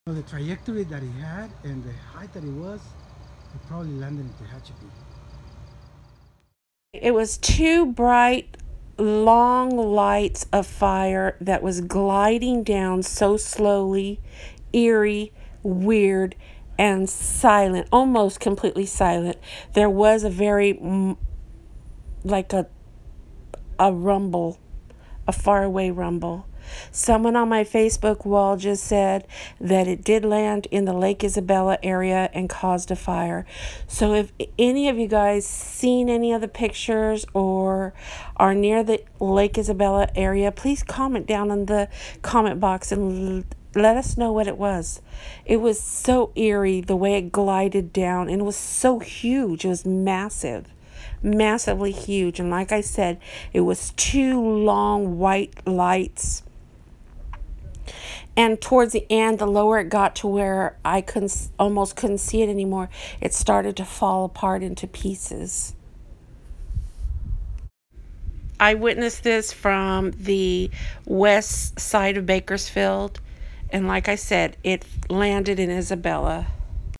The trajectory that he had and the height that he was, he probably landed in Tehachapi. It was two bright, long lights of fire that was gliding down so slowly, eerie, weird, and silent, almost completely silent. There was a very, like a rumble, a faraway rumble. Someone on my Facebook wall just said that it did land in the Lake Isabella area and caused a fire. So if any of you guys seen any of the pictures or are near the Lake Isabella area, please comment down in the comment box and let us know what it was. It was so eerie the way it glided down, and it was so huge. It was massive. Massively huge. And like I said, it was two long white lights. And towards the end, the lower it got to where I almost couldn't see it anymore, it started to fall apart into pieces. I witnessed this from the west side of Bakersfield, and like I said, it landed in Isabella.